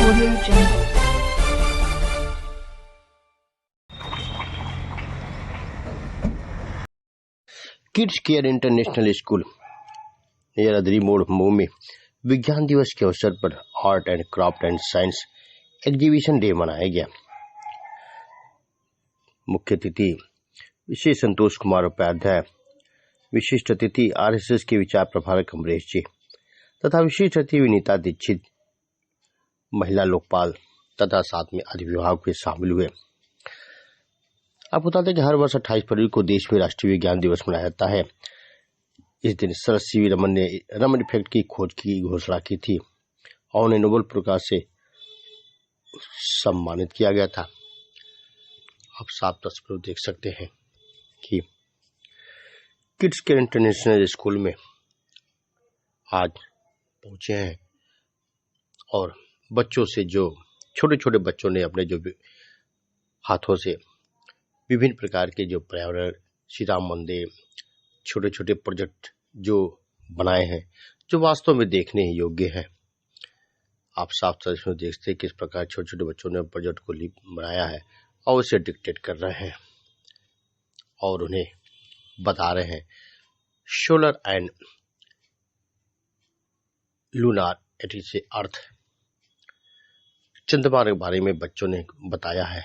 Audio Jungle. Kids care international school near Adari मोड़ मऊ में विज्ञान दिवस के अवसर पर art and craft and science exhibition day मनाया गया। मुख्य अतिथि विशेष संतोष कुमार उपाध्याय, विशिष्ट अतिथि आरएसएस के विचार प्रभारक अमरेश जी तथा विशिष्ट अतिथि विनीता दीक्षित, महिला लोकपाल तथा साथ में आदि विभाग के शामिल हुए। आप बता दें कि हर वर्ष 28 फरवरी को देश में राष्ट्रीय विज्ञान दिवस मनाया जाता है। इस दिन सर सीवी रमन ने रमन इफेक्ट की खोज की घोषणा की थी और उन्हें नोबेल पुरस्कार से सम्मानित किया गया था। आप साफ तस्वीर देख सकते हैं कि किड्स केयर इंटरनेशनल स्कूल में आज पहुंचे हैं और बच्चों से जो छोटे छोटे बच्चों ने अपने जो हाथों से विभिन्न प्रकार के जो पर्यावरण, श्री राम मंदिर, छोटे छोटे प्रोजेक्ट जो बनाए हैं जो वास्तव में देखने योग्य हैं। आप साफ तस्वीर देखते हैं किस प्रकार छोटे छोटे बच्चों ने प्रोजेक्ट को बनाया है और उसे डिक्टेट कर रहे हैं और उन्हें बता रहे हैं solar and lunar it is earth, चंद्रमा के बारे में बच्चों ने बताया है।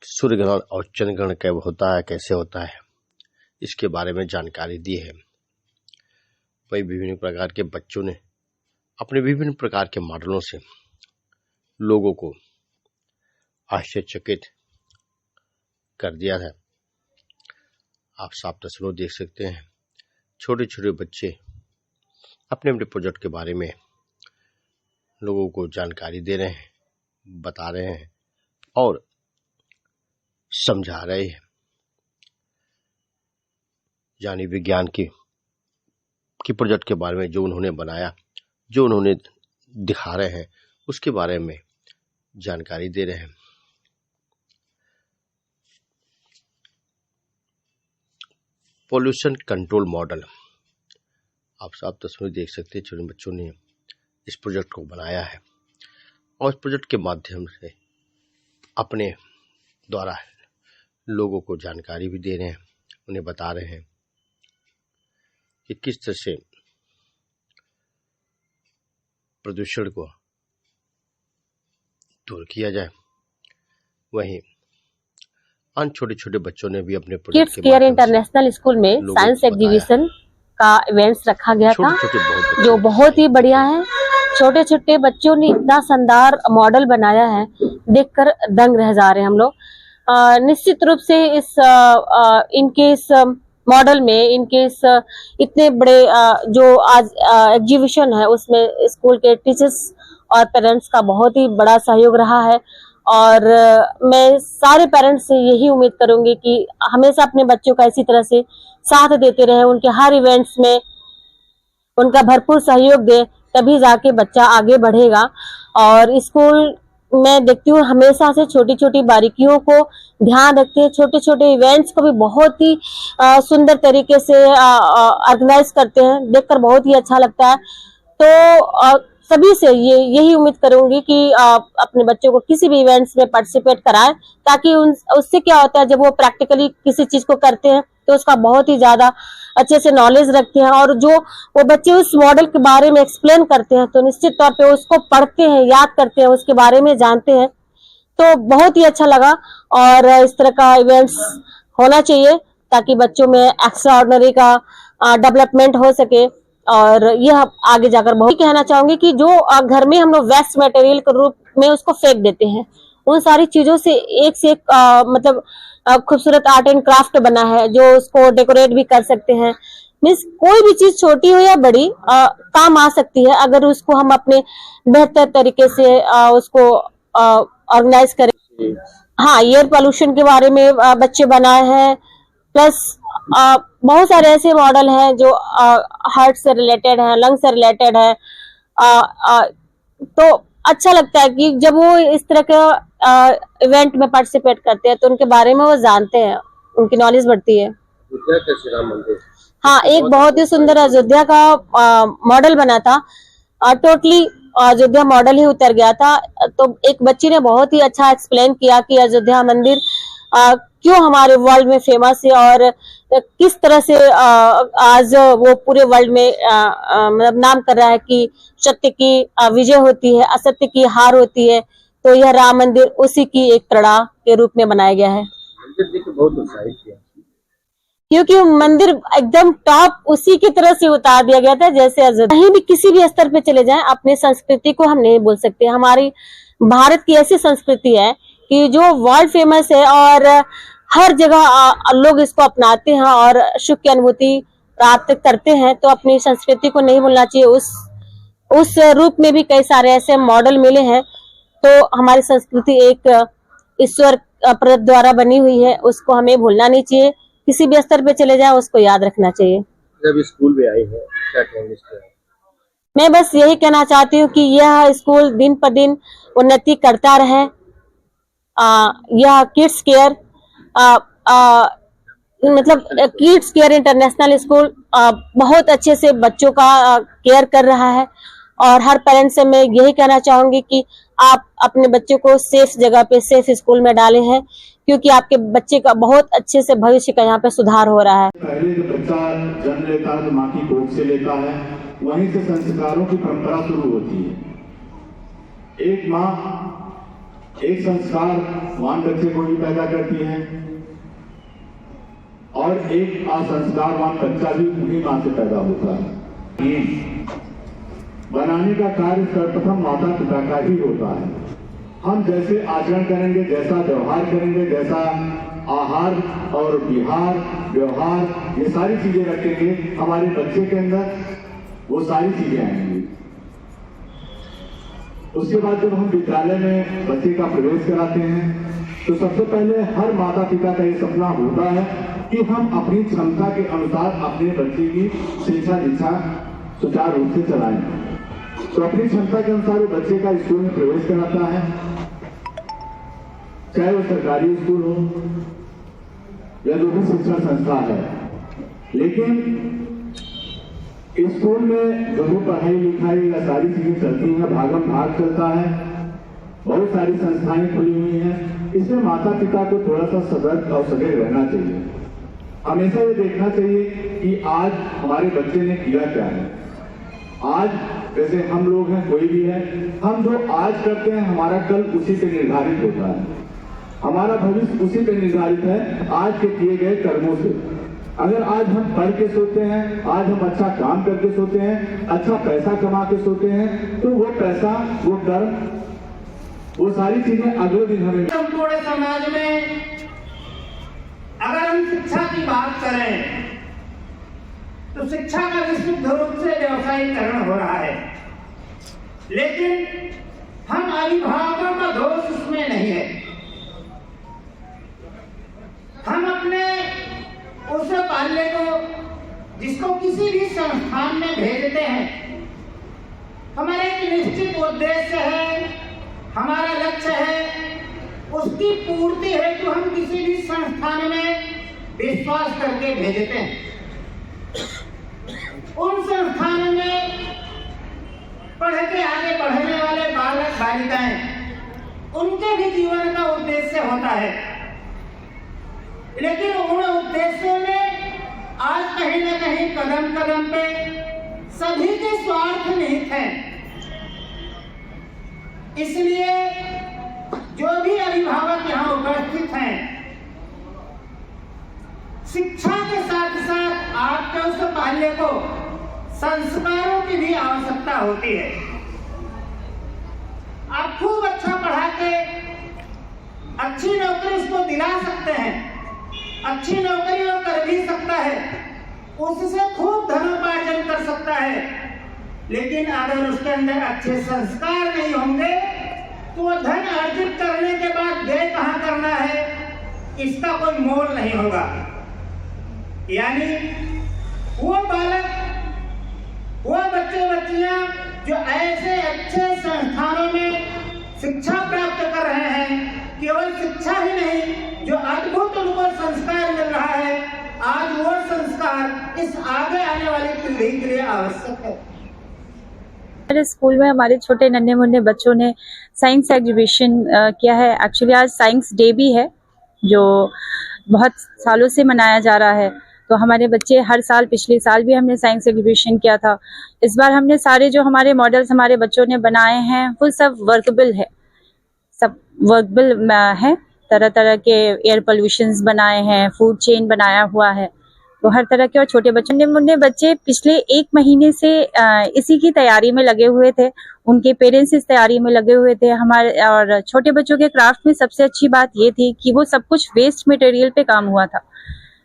सूर्य ग्रहण और चंद्र ग्रहण कब होता है, कैसे होता है, इसके बारे में जानकारी दी है। वही विभिन्न प्रकार के बच्चों ने अपने विभिन्न प्रकार के मॉडलों से लोगों को आश्चर्यचकित कर दिया है। आप साफ तस्वीर देख सकते हैं, छोटे छोटे बच्चे अपने अपने प्रोजेक्ट के बारे में लोगों को जानकारी दे रहे हैं, बता रहे हैं और समझा रहे हैं। यानी विज्ञान की प्रोजेक्ट के बारे में जो उन्होंने बनाया, जो उन्होंने दिखा रहे हैं, उसके बारे में जानकारी दे रहे हैं। पोल्यूशन कंट्रोल मॉडल, आप साफ तस्वीर देख सकते हैं, छोटे बच्चों ने इस प्रोजेक्ट को बनाया है और इस प्रोजेक्ट के माध्यम से अपने द्वारा लोगों को जानकारी भी दे रहे हैं, उन्हें बता रहे हैं कि किस तरह से प्रदूषण को दूर किया जाए। वहीं अन्य छोटे छोटे बच्चों ने भी अपने किड्स केयर इंटरनेशनल स्कूल में साइंस एग्जीबिशन का इवेंट्स रखा गया था जो बहुत ही बढ़िया है। छोटे छोटे बच्चों ने इतना शानदार मॉडल बनाया है, देखकर दंग रह जा रहे हैं हम लोग। निश्चित रूप से इनके इस मॉडल में, इनके इस इतने बड़े जो आज एग्जीबिशन है उसमें स्कूल के टीचर्स और पेरेंट्स का बहुत ही बड़ा सहयोग रहा है और मैं सारे पेरेंट्स से यही उम्मीद करूंगी कि हमेशा अपने बच्चों का इसी तरह से साथ देते रहे, उनके हर इवेंट्स में उनका भरपूर सहयोग दे, तभी जाके बच्चा आगे बढ़ेगा। और स्कूल मैं देखती हूँ हमेशा से छोटी छोटी बारीकियों को ध्यान रखते हैं, छोटे छोटे इवेंट्स को भी बहुत ही सुंदर तरीके से ऑर्गेनाइज करते हैं, देखकर बहुत ही अच्छा लगता है। तो सभी से यही उम्मीद करूंगी कि आप अपने बच्चों को किसी भी इवेंट्स में पार्टिसिपेट कराएं, ताकि उससे क्या होता है, जब वो प्रैक्टिकली किसी चीज को करते हैं तो उसका बहुत ही ज्यादा अच्छे से नॉलेज रखते हैं और जो वो बच्चे उस मॉडल के बारे में एक्सप्लेन करते हैं तो निश्चित तौर पे उसको पढ़ते हैं, याद करते हैं, उसके बारे में जानते हैं। तो बहुत ही अच्छा लगा और इस तरह का इवेंट्स होना चाहिए ताकि बच्चों में एक्स्ट्रा ऑर्डिनरी का डेवलपमेंट हो सके। और यह आगे जाकर बहुत कहना चाहूंगी कि जो घर में हम लोग वेस्ट मटेरियल के रूप में उसको फेंक देते हैं, उन सारी चीजों से एक से एक मतलब खूबसूरत आर्ट एंड क्राफ्ट बना है जो उसको डेकोरेट भी कर सकते हैं। मीन्स कोई भी चीज छोटी हो या बड़ी काम आ सकती है अगर उसको हम अपने बेहतर तरीके से उसको ऑर्गेनाइज करें। हाँ, एयर पोल्यूशन के बारे में बच्चे बनाए हैं, प्लस बहुत सारे ऐसे मॉडल हैं जो हार्ट से रिलेटेड है, लंग से रिलेटेड है। तो अच्छा लगता है कि जब वो इस तरह के इवेंट में पार्टिसिपेट करते हैं तो उनके बारे में वो जानते हैं, उनकी नॉलेज बढ़ती है। हाँ, एक बहुत ही सुंदर अयोध्या का मॉडल बना था, टोटली अयोध्या मॉडल ही उतर गया था। तो एक बच्ची ने बहुत ही अच्छा एक्सप्लेन किया कि अयोध्या मंदिर क्यों हमारे वर्ल्ड में फेमस है और किस तरह से आज वो पूरे वर्ल्ड में मतलब नाम कर रहा है कि सत्य की विजय होती है, असत्य की हार होती है। तो यह राम मंदिर उसी की एक प्रेरणा के रूप में बनाया गया है। मंदिर देख के बहुत उत्साहित किया, क्योंकि मंदिर एकदम टॉप उसी की तरह से उतार दिया गया था जैसे अयोध्या। कहीं भी किसी भी स्तर पे चले जाएं, अपनी संस्कृति को हम नहीं बोल सकते। हमारी भारत की ऐसी संस्कृति है कि जो वर्ल्ड फेमस है और हर जगह लोग इसको अपनाते हैं और सुख की अनुभूति प्राप्त करते हैं। तो अपनी संस्कृति को नहीं भूलना चाहिए। उस रूप में भी कई सारे ऐसे मॉडल मिले हैं। तो हमारी संस्कृति एक ईश्वर प्रदत्त द्वारा बनी हुई है, उसको हमें भूलना नहीं चाहिए। किसी भी स्तर पे चले जाए उसको याद रखना चाहिए। जब स्कूल में आई है क्या कहेंगे इस पर? मैं बस यही कहना चाहती हूँ कि यह स्कूल दिन पर दिन उन्नति करता रहे। यह किड्स केयर मतलब किड्स केयर इंटरनेशनल स्कूल बहुत अच्छे से बच्चों का केयर कर रहा है। और हर पेरेंट्स से मैं यही कहना चाहूंगी कि आप अपने बच्चों को सेफ जगह पे, सेफ स्कूल में डाले हैं, क्योंकि आपके बच्चे का बहुत अच्छे से भविष्य का यहाँ पे सुधार हो रहा है। पहले जो बच्चा जन्म लेता है तो माँ की गोद से लेता है, वहीं से संस्कारों की परंपरा शुरू होती है। एक माँ एक संस्कारवान बच्चे को भी पैदा करती है और एक असंस्कारवान बच्चा भी उन्हीं माँ से पैदा होता है। बनाने का कार्य सर्वप्रथम माता पिता का ही होता है। हम जैसे आचरण करेंगे, जैसा व्यवहार करेंगे, जैसा आहार और विहार व्यवहार ये सारी चीजें रखेंगे, हमारे बच्चे के अंदर वो सारी चीजें आएंगी। उसके बाद जब हम विद्यालय में बच्चे का प्रवेश कराते हैं तो सबसे पहले हर माता पिता का ये सपना होता है कि हम अपनी क्षमता के अनुसार अपने बच्चे की शिक्षा दीक्षा सुचारू रूप से चलाएं। तो अपनी क्षमता के अनुसार वो बच्चे का स्कूल में प्रवेश कराता है, चाहे वो सरकारी स्कूल हो या जो भी शिक्षण संस्था है। लेकिन स्कूल में जो भी पढ़ाई लिखाई या सारी चीजें चलती हैं, भागम भाग चलता है, बहुत सारी संस्थाएं खुली हुई हैं। इसमें माता पिता को थोड़ा सा सतर्क और सजग रहना चाहिए। हमेशा ये देखना चाहिए कि आज हमारे बच्चे ने किया क्या है। आज जैसे हम लोग हैं, कोई भी है, हम जो आज करते हैं हमारा कल उसी पे निर्धारित होता है, हमारा भविष्य उसी पे निर्धारित है आज के किए गए कर्मों से। अगर आज हम पढ़ के सोते हैं, आज हम अच्छा काम करके सोते हैं, अच्छा पैसा कमा के सोते हैं, तो वो पैसा, वो कर्म, वो सारी चीजें अगले दिन हमें। पूरे समाज में अगर हम शिक्षा की बात करें तो शिक्षा का विस्तृत रूप से व्यवसायीकरण हो रहा है, लेकिन हम अभिभावकों का दोष उसमें नहीं है। हम अपने उस बाल्य को जिसको किसी भी संस्थान में भेजते हैं, हमारा एक निश्चित उद्देश्य है, हमारा लक्ष्य है, उसकी पूर्ति हेतु हम किसी भी संस्थान में विश्वास करके भेजते हैं। उन संस्थानों में पढ़ के आगे बढ़ने वाले बालक बालिकाएं, उनके भी जीवन का उद्देश्य होता है, लेकिन उन उद्देश्यों में आज कहीं न कहीं कदम कदम पे सभी के स्वार्थ निहित हैं। इसलिए जो भी अभिभावक यहाँ उपस्थित हैं, शिक्षा के साथ साथ आपके उस बाल्य को संस्कारों की भी आवश्यकता होती है। आप खूब अच्छा पढ़ा के अच्छी नौकरी उसको दिला सकते हैं, अच्छी नौकरी वो कर भी सकता है, उससे खूब धनोपार्जन कर सकता है, लेकिन अगर उसके अंदर अच्छे संस्कार नहीं होंगे तो वो धन अर्जित करने के बाद व्यय कहाँ करना है, इसका कोई मोल नहीं होगा। यानी वो बालक, वो बच्चे बच्चियां जो ऐसे अच्छे संस्थानों में शिक्षा प्राप्त कर रहे हैं, केवल शिक्षा ही नहीं, जो अद्भुत उनको संस्कार मिल रहा है, आज वो संस्कार इस आगे आने वाली पीढ़ी के लिए आवश्यक है। हमारे स्कूल में हमारे छोटे नन्हे मुन्ने बच्चों ने साइंस एग्जीबिशन किया है। एक्चुअली आज साइंस डे भी है जो बहुत सालों से मनाया जा रहा है। तो हमारे बच्चे हर साल, पिछले साल भी हमने साइंस एग्जीबिशन किया था। इस बार हमने सारे जो हमारे मॉडल्स हमारे बच्चों ने बनाए हैं वो सब वर्कबल है, सब वर्कबल है। तरह तरह के एयर पोल्यूशंस बनाए हैं, फूड चेन बनाया हुआ है, तो हर तरह के। और छोटे बच्चों ने मुन्ने बच्चे पिछले 1 महीने से इसी की तैयारी में लगे हुए थे। उनके पेरेंट्स इस तैयारी में लगे हुए थे हमारे। और छोटे बच्चों के क्राफ्ट में सबसे अच्छी बात ये थी कि वो सब कुछ वेस्ट मटेरियल पे काम हुआ था,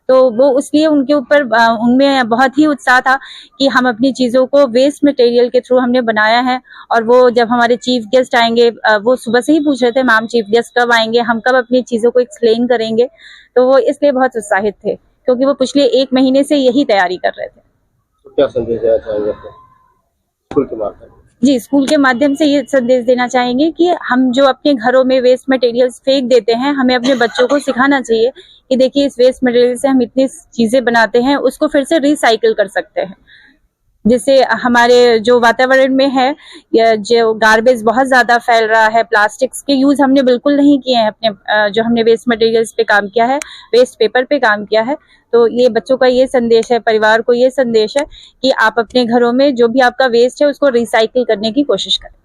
तो वो उसलिए उनके ऊपर उनमें बहुत ही उत्साह था कि हम अपनी चीज़ों को वेस्ट मटेरियल के थ्रू हमने बनाया है। और वो जब हमारे चीफ गेस्ट आएंगे, वो सुबह से ही पूछ रहे थे मैम चीफ गेस्ट कब आएंगे, हम कब अपनी चीज़ों को एक्सप्लेन करेंगे। तो वो इसलिए बहुत उत्साहित थे क्योंकि वो पिछले 1 महीने से यही तैयारी कर रहे थे। तो क्या संदेश देना चाहेंगे अपने स्कूल के माध्यम से? जी, स्कूल के माध्यम से ये संदेश देना चाहेंगे कि हम जो अपने घरों में वेस्ट मटेरियल्स फेंक देते हैं, हमें अपने बच्चों को सिखाना चाहिए कि देखिए इस वेस्ट मटेरियल से हम इतनी चीजें बनाते हैं, उसको फिर से रिसाइकिल कर सकते हैं, जिससे हमारे जो वातावरण में है जो गार्बेज बहुत ज्यादा फैल रहा है। प्लास्टिक्स के यूज हमने बिल्कुल नहीं किए हैं अपने जो हमने वेस्ट मटेरियल्स पे काम किया है, वेस्ट पेपर पे काम किया है। तो ये बच्चों का ये संदेश है, परिवार को ये संदेश है कि आप अपने घरों में जो भी आपका वेस्ट है उसको रिसाइकिल करने की कोशिश करें।